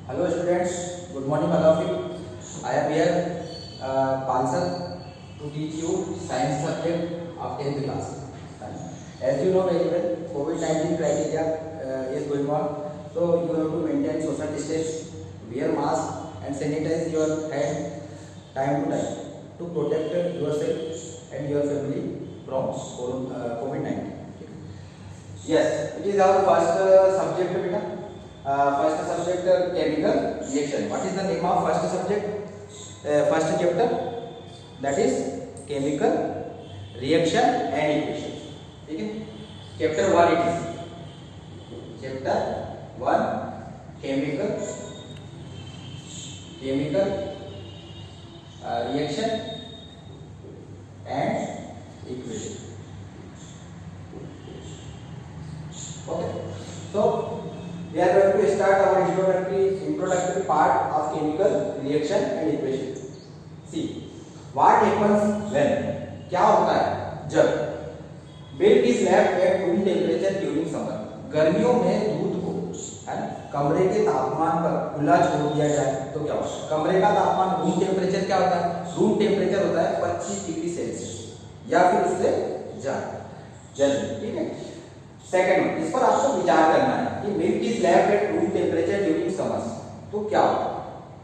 Hello students, good morning all of you. I am here, Pansar, to teach you science subject of 10th class. As you know very well, COVID-19 criteria is going on, so you have to maintain social distance, wear mask and sanitize your hand time to time to protect yourself and your family from COVID-19. Yes, it is our first subject, beta. First subject chemical reaction. What is the name of first subject? First chapter, that is chemical reaction and equation. ठीक है? Chapter 1 it is. Chapter 1 chemical reaction and equation. Okay. So we are going to start our introductory part of chemical reaction and equation. See, what happens when? क्या होता है जब milk is left at room temperature during summer? गर्मियों में दूध को है ना कमरे के तापमान पर खुला छोड़ दिया जाए तो क्या होगा? कमरे का तापमान रूम टेम्परेचर क्या होता है? रूम टेम्परेचर होता है 25 डिग्री सेल्सियस या फिर उससे ज्यादा जनरली. ठीक है. सेकंड, इस पर आपको विचार करना है कि milk is left at room temperature during summers तो क्या होगा.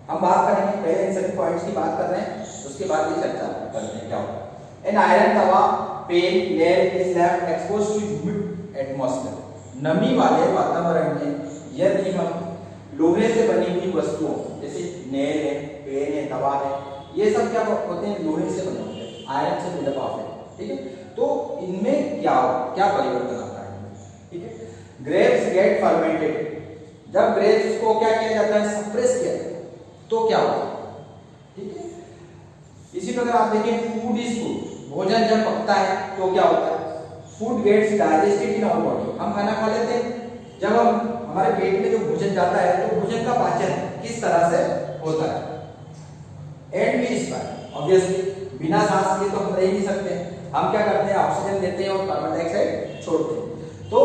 हम बात करेंगे, पहले इन सभी पॉइंट्स की बात कर रहे हैं, उसके बाद ये चर्चा करते हैं क्या होगा. An iron tawa pan layer is left exposed to humid atmosphere. नमी वाले वातावरण में यदि हम लोहे से बनी हुई वस्तुओं जैसे नेल है, पेन है, तवा है, ये सब क्या होते हैं? लोहे से बने होते हैं, आयरन से बिल्डअप होते हैं. ठीक है. तो इनमें क्या परिवर्तन आता है? ठीक है. Grapes get fermented. जब ग्रेप्स को क्या किया जाता है? सप्रेस किया जाता है तो क्या होता है? ठीक है. इसी प्रकार आप देखें फूड इज फूड. भोजन जब पकता है तो क्या होता है? Food gets digested in our body. हम खाना खा लेते हैं, जब हम हमारे पेट में जो भोजन जाता है तो भोजन का पाचन किस तरह से होता है? And we respire. ऑब्वियसली बिना सांस लिए तो हम रह नहीं सकते. हम क्या करते हैं? ऑक्सीजन लेते हैं और कार्बन डाइऑक्साइड छोड़ते हैं. तो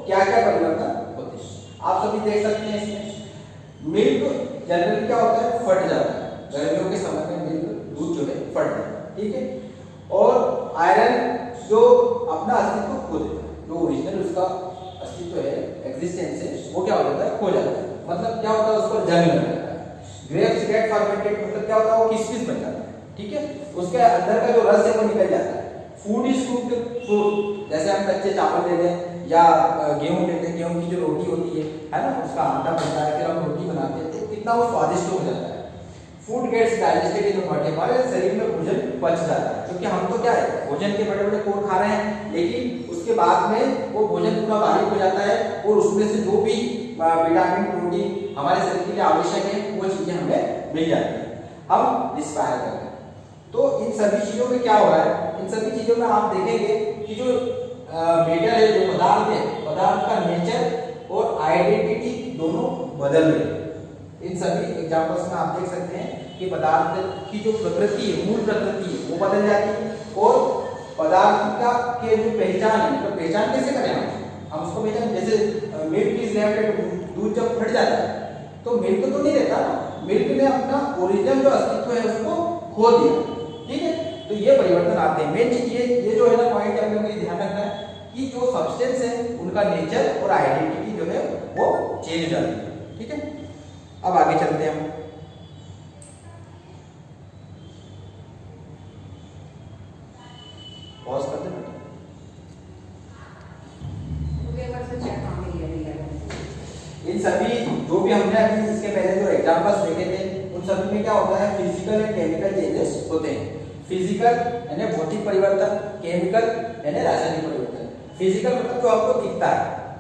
क्या क्या परिवर्तन होते हैं आप सभी देख सकते हैं. इसमें मिल्क जनरली क्या होता है? फट जाता है. गर्मियों के समय में मिल्क दूध जो है फट जाता है. ठीक है. और आयरन जो अपना अस्तित्व खो देता है, जो ओरिजिनल उसका अस्तित्व है, एग्जिस्टेंस है, वो क्या हो जाता है? खो जाता है. मतलब क्या होता है? उस पर जंग लग जाता है. ग्रेप्स गेट फर्मेंटेड मतलब क्या होता है? वो किसमिस बन जाता है. ठीक है. उसके अंदर का जो रस है वो निकल जाता है. Food is cooked fruit. जैसे हम कच्चे चावल ले लें या गेहूं लेते हैं, गेहूं की जो रोटी होती है ना, उसका आटा बनता है, फिर हम रोटी बनाते हैं तो कितना वो स्वादिष्ट हो जाता है. Food gets digested in the body. हमारे शरीर में भोजन पच जाता है, क्योंकि हम तो क्या है भोजन के बड़े बड़े कोट खा रहे हैं, लेकिन उसके बाद में वो भोजन पूरा बारीक हो जाता है और उसमें से जो भी विटामिन प्रोटीन हमारे शरीर के लिए आवश्यक है वो चीजें हमें मिल जाती है. हम रिस्पायर करते हैं. तो इन सभी चीजों में क्या हो रहा है? इन सभी चीजों में आप देखेंगे कि जो मेटर है, जो पदार्थ है, पदार्थ का नेचर और आइडेंटिटी दोनों बदल रहे हैं. इन सभी एग्जांपल्स में आप देख सकते हैं कि पदार्थ की जो प्रकृति है, मूल प्रकृति है, वो बदल जाती है और पदार्थ का के जो पहचान है, तो पहचान कैसे करें हम उसको पहचान. जैसे मिल्क इज लेफ्ट एट, दूध जब फट जाता है तो मिल्क तो नहीं रहता ना, मिल्क ने अपना ओरिजिनल जो अस्तित्व है उसको खो दिया. ठीक है. तो ये परिवर्तन आते हैं. मेन चीज ये जो है ना पॉइंट आप लोगों को ध्यान रखना है कि जो सब्सटेंस है उनका नेचर और आइडेंटिटी जो है वो चेंज हो जाती है. ठीक है. अब आगे चलते हैं हम. पॉज कर दें. इन सभी जो भी हमने अभी इसके पहले जो एग्जांपल्स देखे थे उन सभी में क्या होता है? फिजिकल एंड केमिकल चेंजेस होते हैं. फिजिकल यानी भौतिक परिवर्तन, केमिकल यानी रासायनिक परिवर्तन. फिजिकल मतलब जो आपको दिखता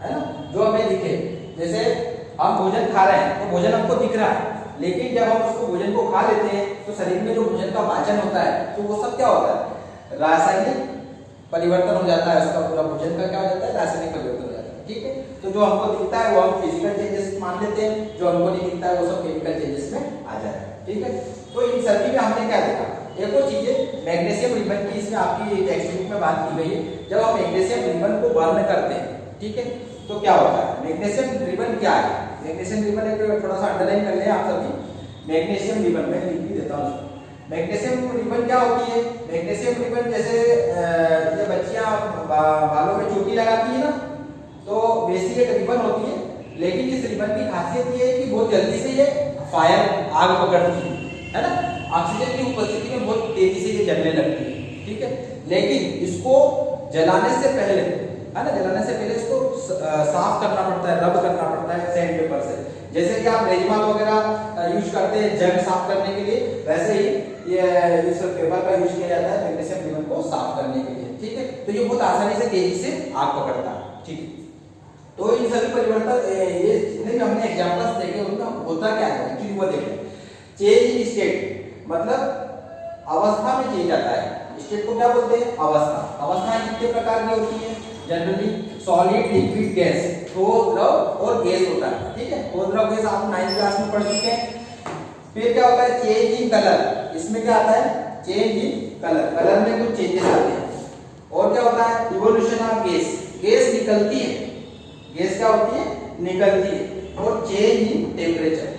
है ना, जो हमें दिखे. जैसे हम भोजन खा रहे हैं तो भोजन हमको दिख रहा है, लेकिन जब हम उसको भोजन को खा लेते हैं तो शरीर में जो भोजन का पाचन होता है तो वो सब क्या होता है? रासायनिक परिवर्तन हो जाता है. उसका पूरा भोजन का क्या हो जाता है? रासायनिक परिवर्तन हो जाता है. ठीक है. तो जो हमको दिखता है वो हम फिजिकल चेंजेस मान लेते हैं, जो हमको नहीं दिखता है वो सब केमिकल चेंजेस में आ जाता है. ठीक है. तो इन सभी में हमने क्या देखा? एक और चीज है मैग्नीशियम रिबन की, इसमें आपकी टेक्स्ट बुक में बात की गई है. जब हम मैग्नीशियम रिबन को बर्न करते हैं, ठीक है, तो क्या होता है? मैग्नीशियम रिबन क्या है? मैग्नीशियम रिबन एक थोड़ा सा अंडरलाइन कर लें आप सभी। मैग्नीशियम रिबन मैं लिख भी देता हूँ। मैग्नीशियम रिबन क्या होती है? मैग्नीशियम रिबन जैसे ये बच्चियां बालों में चोटी लगाती है ना, तो वैसी एक रिबन होती है, लेकिन इस रिबन की खासियत ये है कि बहुत जल्दी से ये फायर आग पकड़ती है ना, ऑक्सीजन की उपस्थिति में बहुत तेजी से ये जलने लगती है, ठीक है। लेकिन इसको जलाने से पहले है ना, जलाने से पहले इसको साफ करना पड़ता है, रब करना पड़ता है सैंड पेपर से। जैसे कि आप रेजमाल वगैरह यूज करते हैं जंग साफ करने के लिए, वैसे ही ये इस पेपर का यूज किया जाता है मैग्नीशियम रिबन को साफ करने के लिए, ठीक है। तो ये बहुत आसानी से तेजी से आग पकड़ता है, ठीक है। तो इन सभी परिवर्तन ये जितने भी हमने एग्जांपल्स देखे उनका होता क्या है एक्चुअली वो देखें। चेंज इन स्टेट मतलब अवस्था में चेंज आता है। स्टेट को क्या बोलते हैं? अवस्था। अवस्थाएं कितने प्रकार की होती है? जनरली सॉलिड, लिक्विड, गैस, ठोस, द्रव और गैस होता है, ठीक है। ठोस, द्रव, गैस आप 9th क्लास में पढ़ चुके हैं। फिर क्या होता है? Change in colour. इसमें क्या आता है? Change in colour. कलर में कुछ चेंजेस आते हैं। और क्या होता है? Evolution of gas. गैस निकलती है, गैस क्या होती है? निकलती है। और चेंज इन टेम्परेचर,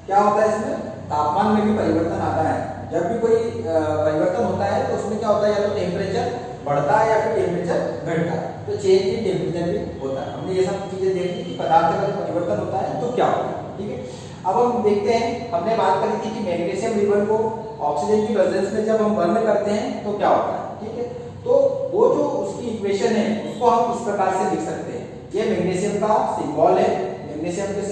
क्या होता है? इसमें तापमान में भी परिवर्तन आता है। जब भी कोई परिवर्तन होता है तो उसमें क्या होता है? या तो टेम्परेचर बढ़ता है या फिर टेम्परेचर घटता है। तो चेंज इन टेम्परेचर भी होता है। हमने ये सब चीजें देखी कि पदार्थ का परिवर्तन होता है तो क्या होता है, ठीक है। अब हम देखते हैं, हमने बात करी थी कि मैग्नीशियम रिबन को ऑक्सीजन की प्रेजेंस में जब हम बर्न करते हैं तो क्या होता है, ठीक है। तो वो जो उसकी इक्वेशन है उसको हम इस प्रकार से लिख सकते हैं। ये मैग्नीशियम का सिंबल है। मैग्नीशियम के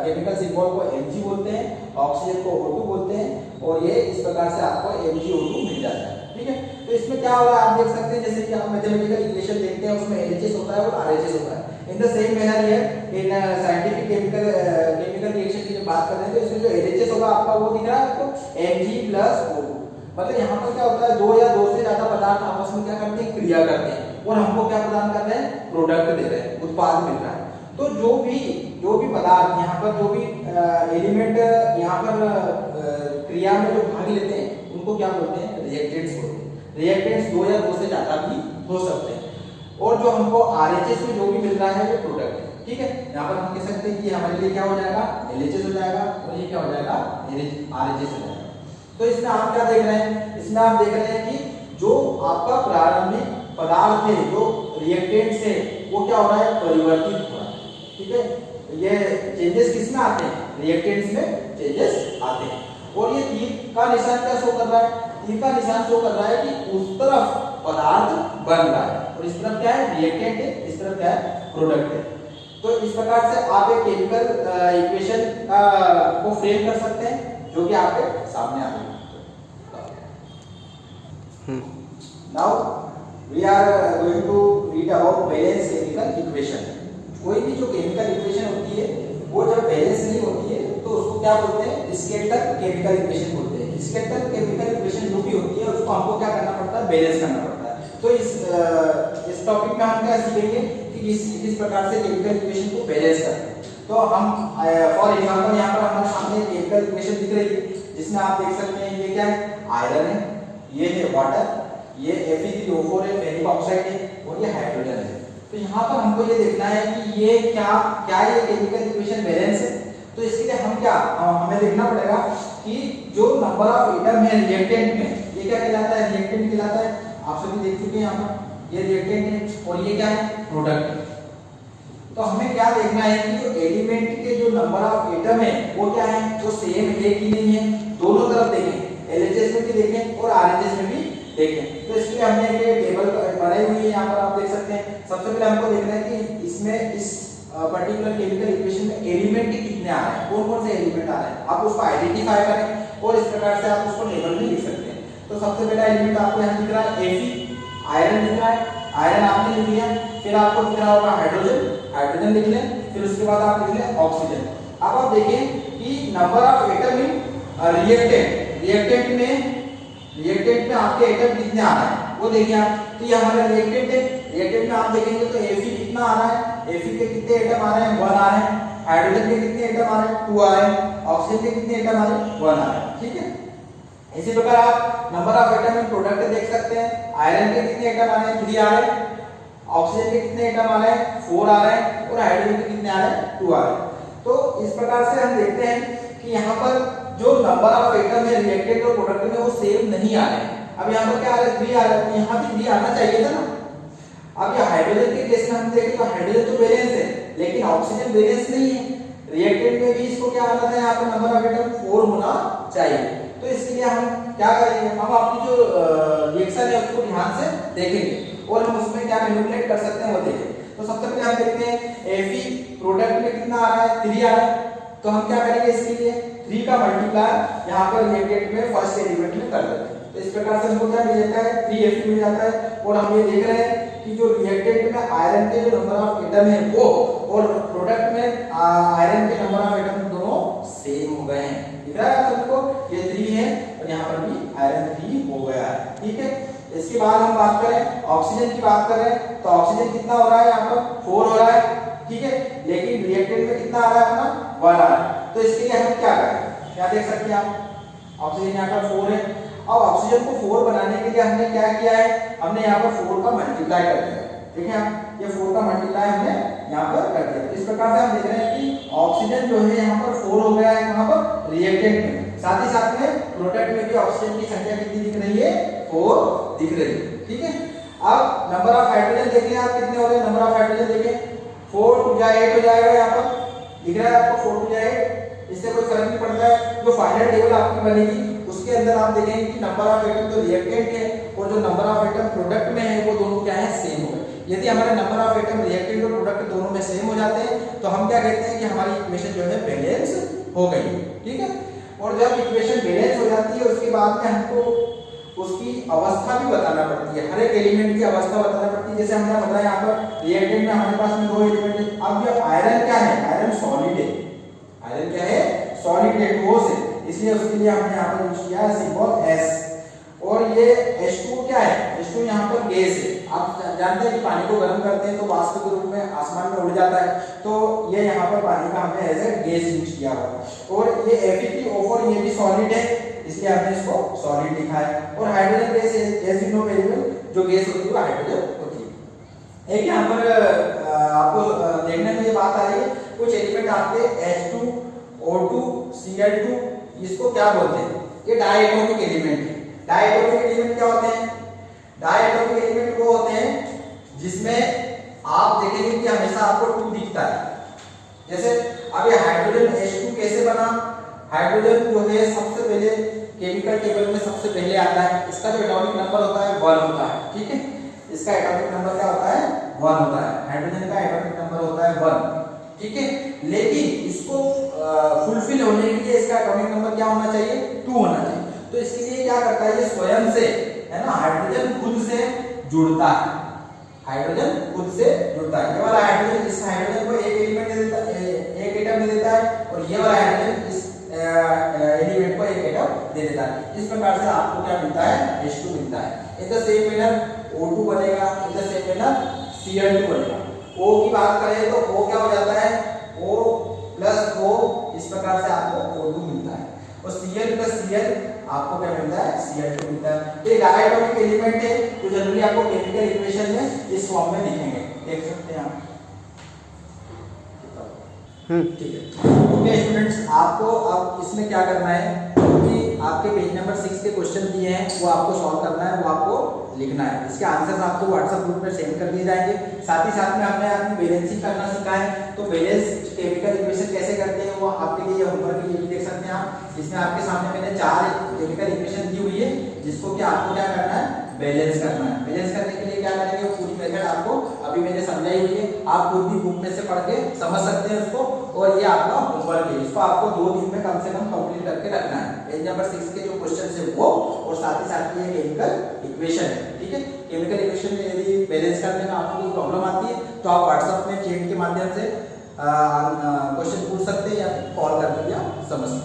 केमिकल सिंबल को Mg बोलते हैं, ऑक्सीजन को O2 बोलते हैं, और ये इस प्रकार से आपको MgO2 मिल जाता है, ठीक है। तो इसमें क्या होगा आप देख सकते हैं, जैसे कि आप मैथमेटिकल इक्वेशन देखते हैं उसमें LHS होता है और RHS होता है। In the same manner here in scientific chemical reaction की जब बात कर रहे हैं तो इसमें जो LHS होगा आपका वो दिख रहा है आपको Mg + O2। मतलब यहाँ पर क्या होता है? दो या दो से ज्यादा पदार्थ आपस में क्या करते हैं? क्रिया करते हैं और हमको क्या प्रदान कर रहे हैं? प्रोडक्ट दे रहे हैं, उत्पाद मिल रहा है। तो जो भी पदार्थ यहाँ पर जो भी एलिमेंट यहाँ पर क्रिया में जो भाग लेते हैं उनको क्या बोलते हैं? रिएक्टेंट्स बोलते हैं। रिएक्टेंट्स दो या दो से ज्यादा भी हो सकते हैं। और जो हमको RHS में जो भी मिल रहा है वो प्रोडक्ट है, ठीक है। यहाँ पर हम कह सकते हैं कि हमारे लिए क्या हो जाएगा? LHS हो जाएगा और ये क्या हो जाएगा? RHS हो जाएगा। तो इसमें आप क्या देख रहे हैं? इसमें आप देख रहे हैं कि जो आपका प्रारंभिक पदार्थ है, जो रिएक्टेंट्स है, वो क्या हो रहा है? परिवर्तित हो रहा है, ठीक है। ये चेंजेस किसमें आते हैं? रिएक्टेंट्स में चेंजेस आते हैं। और ये तीर का निशान क्या शो कर रहा है? तीर का निशान शो कर रहा है कि उस तरफ पदार्थ बन रहा है और इस तरफ क्या है? रिएक्टेंट है, इस तरफ क्या है? प्रोडक्ट है। तो इस प्रकार से आप एक केमिकल इक्वेशन को फ्रेम कर सकते हैं जो कि आपके सामने आ रही है। Now we are going to read about balance chemical equation. कोई भी जो केमिकल इक्वेशन होती है वो जब बैलेंस नहीं होती है तो उसको क्या बोलते हैं? स्कैटर केमिकल इक्वेशन बोलते हैं। स्कैटर केमिकल इक्वेशन जो भी होती है उसको हमको क्या करना पड़ता है? बैलेंस करना पड़ता है। तो इस टॉपिक में हम क्या सीखेंगे कि किस प्रकार से केमिकल इक्वेशन को बैलेंस करते हैं। तो हम फॉर एग्जांपल यहाँ पर हमारे सामने केमिकल इक्वेशन दिख रही है जिसमें आप देख सकते हैं ये क्या है? आयरन है, ये है वाटर, ये Fe3O4 है, फेरिक ऑक्साइड है, और ये हाइड्रोजन है। तो यहाँ पर हमको ये देखना है कि ये क्या ये केमिकल इक्वेशन बैलेंस है। तो इसके लिए हमें देखना पड़ेगा कि जो नंबर ऑफ एटम है रिएक्टेंट में, ये क्या कहलाता है? रिएक्टेंट कहलाता है। आप सभी देख चुके हैं यहाँ पर ये रिएक्टेंट है और ये क्या है? प्रोडक्ट है। तो हमें क्या देखना है कि जो एलिमेंट के जो नंबर ऑफ एटम है वो क्या है? वो सेम एक ही नहीं है, दोनों तरफ देखें, LHS में भी देखें और RHS में भी देखें। तो इसके लिए हमने एक टेबल बनाई हुई है, यहाँ पर आप देख सकते हैं। सबसे पहले हमको देखना है कि इसमें इस पर्टिकुलर केमिकल इक्वेशन में एलिमेंट कितने आ रहे हैं, कौन कौन से एलिमेंट आ रहे हैं, आप उसको आइडेंटिफाई करें और इस प्रकार से आप उसको टेबल में लिख सकते हैं। तो सबसे पहला एलिमेंट आपको यहाँ दिख रहा है Fe, आयरन दिख रहा है, आयरन आपने लिख लिया। फिर आपको दिख रहा होगा हाइड्रोजन, हाइड्रोजन लिख लें। फिर उसके बाद आप लिख लें ऑक्सीजन। अब आप देखें कि number of atom in reactant में आपके एटम कितने आ रहे हैं वो देखिए आप। तो ये हमारा रिएक्टेंट है, रिएक्टेंट में आप देखेंगे तो Fe कितना आ रहा है? Fe के कितने एटम आ रहे हैं? 1 आ रहे हैं। हाइड्रोजन के कितने एटम आ रहे हैं? 2 आ रहे हैं। ऑक्सीजन के कितने एटम आ रहे हैं? 1 आ रहे हैं, ठीक है। इसी प्रकार आप number of atom in product देख सकते हैं। आयरन के कितने एटम आ रहे हैं? 3 आ रहे हैं। ऑक्सीजन के कितने एटम आ रहे हैं, 4 आ रहे हैं, और हाइड्रोजन के कितने आ रहे हैं, 2 आ रहे हैं। तो इस प्रकार से हम देखते हैं कि यहाँ पर जो नंबर ऑफ एटम है रिएक्टेंट और प्रोडक्ट में वो सेम नहीं आ रहे हैं। अब यहाँ पर क्या आ रहा है, 3 आ रहा है, यहाँ भी 3 आना चाहिए था ना। अब ये हाइड्रोजन के केस में हम देखें तो हाइड्रोजन तो बैलेंस है, लेकिन ऑक्सीजन बैलेंस नहीं है। रिएक्टेंट में भी इसको क्या आना था, यहाँ पर नंबर ऑफ एटम 4 होना चाहिए। तो इसके लिए हम क्या करेंगे, हम अपनी जो रिएक्शन है उसको ध्यान से देखेंगे और हम उसमें क्या मैनिपुलेट कर सकते हैं वो देखेंगे। तो सबसे पहले हम देखते हैं Fe प्रोडक्ट में कितना आ रहा है, 3 आ रहा है। तो हम क्या करेंगे, इसके लिए 3 का मल्टीप्लाई यहाँ पर रिएक्टेंट में फर्स्ट एलिमेंट में कर देते हैं। तो इस प्रकार से हमको क्या मिल जाता है, 3Fe मिल जाता है। और हम ये देख रहे हैं कि जो रिएक्टेंट में आयरन के जो नंबर ऑफ एटम है वो और प्रोडक्ट में आयरन के नंबर ऑफ एटम दोनों सेम हो गए हैं। दिख रहा है आपको, ये 3 है और यहाँ पर भी आयरन 3 हो गया है। ठीक है, इसके बाद हम बात करें ऑक्सीजन की बात करें तो ऑक्सीजन कितना हो रहा है, यहाँ पर 4 हो रहा है। ठीक है, लेकिन रिएक्टेंट में कितना आ रहा है अपना, 1 आ रहा है। तो इसके लिए हम क्या करें, क्या देख सकते हैं आप, ऑक्सीजन यहाँ पर 4 है। अब ऑक्सीजन को 4 बनाने के लिए हमने क्या किया है, हमने यहाँ पर 4 का मल्टीप्लाई कर दिया। ठीक है, ये 4 का मल्टीप्लाई हमने यहाँ पर कर दिया। इस प्रकार से हम देख रहे हैं कि ऑक्सीजन जो है यहाँ पर 4 हो गया है यहाँ पर रिएक्टेंट में। साथ ही साथ में प्रोडक्ट में भी ऑक्सीजन की संख्या कितनी दिख रही है, 4 दिख रही है। ठीक है, अब नंबर ऑफ हाइड्रोजन देखें आप कितने हो रहे हैं, नंबर ऑफ हाइड्रोजन देखें 4 2 जा 8 हो जाएगा। यहाँ पर दिख रहा है आपको 4 2 जा 8, इससे कोई फर्क नहीं पड़ता है। जो फाइनल टेबल आपकी बनेगी उसके अंदर आप देखेंगे कि नंबर ऑफ एटम तो रिएक्टेंट है और जो नंबर ऑफ एटम प्रोडक्ट में है वो दोनों क्या है, सेम हो गए। यदि हमारे नंबर ऑफ एटम रिएक्टेंट और प्रोडक्ट दोनों में सेम हो जाते हैं तो हम क्या कहते हैं कि हमारी इक्वेशन जो है बैलेंस हो गई। ठीक है, और जब इक्वेशन बैलेंस हो जाती है उसके बाद में हमको उसकी अवस्था भी बताना पड़ती है, हर एक एलिमेंट की अवस्था बताना पड़ती है। जैसे हमने बताया यहाँ पर रिएक्टेंट में हमारे पास में 2 एलिमेंट है। अब ये आयरन क्या है, आयरन सॉलिड है। आयरन क्या है, सॉलिड है, ठोस है, इसलिए उसके लिए हमने यहाँ पर यूज किया है सिंबल S। और ये H2 क्या है, H2 यहाँ पर गैस है। आप जानते हैं कि पानी को गर्म करते हैं तो वाष्प के रूप में आसमान में उड़ जाता है, तो ये यहाँ पर पानी का हमने एज ए गैस यूज किया हुआ। और ये Fe3O4 ये भी सॉलिड है, इसलिए हमने इसको सॉलिड लिखा है। और hydrogen gas as you know very well, जो गैस होती है वो हाइड्रोजन होती है। एक यहाँ पर आपको देखने में ये बात आ रही है, कुछ एलिमेंट आपके H2O2 Cl2, इसको क्या बोलते हैं, ये डायटोमिक एलिमेंट है। डायटोमिक एलिमेंट क्या होते हैं, डायटोमिक एलिमेंट वो होते हैं जिसमें आप देखेंगे कि हमेशा आपको 2 दिखता है। जैसे अब ये हाइड्रोजन H2 कैसे बना, हाइड्रोजन जो है सबसे पहले केमिकल टेबल में सबसे पहले आता है, इसका जो एटॉमिक नंबर होता है 1 होता है। ठीक है, इसका एटॉमिक नंबर क्या होता है, 1 होता है। हाइड्रोजन का एटॉमिक नंबर होता है 1। ठीक है, लेकिन इसको फुलफिल होने के लिए इसका एटॉमिक नंबर क्या होना चाहिए, 2 होना चाहिए। तो इसके लिए क्या करता है, ये स्वयं से है ना, हाइड्रोजन खुद से जुड़ता है, हाइड्रोजन खुद से जुड़ता है। ये वाला हाइड्रोजन इस हाइड्रोजन को एक एलिमेंट दे देता है, एक एटम दे देता है, और ये वाला हाइड्रोजन इस एलिमेंट को एक एटम दे देता है। इस प्रकार से आपको क्या मिलता है, H2 मिलता है। In the same manner O2 बनेगा, in the same manner Cl2 बनेगा। O की बात करें तो O क्या हो जाता है, O प्लस O, इस प्रकार से आपको O2 मिलता है। और Cl प्लस Cl आपको क्या मिलता है, Cl2 मिलता है। तो ये डायटोमिक एलिमेंट है, तो जनरली आपको केमिकल इक्वेशन में इस फॉर्म में दिखेंगे, देख सकते हैं आप। ठीक है, ओके स्टूडेंट्स, आपको अब इसमें क्या करना है कि आपके पेज नंबर 6 के क्वेश्चन दिए हैं वो आपको सॉल्व करना है, वो आपको लिखना है। इसके आंसर्स आपको व्हाट्सएप ग्रुप में सेंड कर दिए जाएंगे। साथ ही साथ में हमने आपको बैलेंसिंग करना सिखाया है, तो बैलेंस केमिकल इक्वेशन कैसे करते हैं वो आपके लिए होमवर्क ये भी देख सकते हैं आप। इसमें आपके सामने मैंने 4 केमिकल इक्वेशन दी हुई है जिसको कि आपको क्या करना है, बैलेंस करना है। बैलेंस करने के लिए क्या करेंगे, पूरी मेथड आपको अभी मैंने समझाई हुई है, आप खुद भी बुक में से पढ़ के समझ सकते हैं उसको, और ये आपका होमवर्क है, इसको आपको 2 दिन में कम से कम कंप्लीट करके रखना है। पेज नंबर 6 के जो क्वेश्चन है वो, और साथ ही साथ ये केमिकल इक्वेशन है। ठीक है, केमिकल इक्वेशन में यदि बैलेंस करने में आपको कोई प्रॉब्लम आती है तो आप व्हाट्सएप में चैट के माध्यम से क्वेश्चन पूछ सकते हैं या कॉल करके या समझ सकते हैं।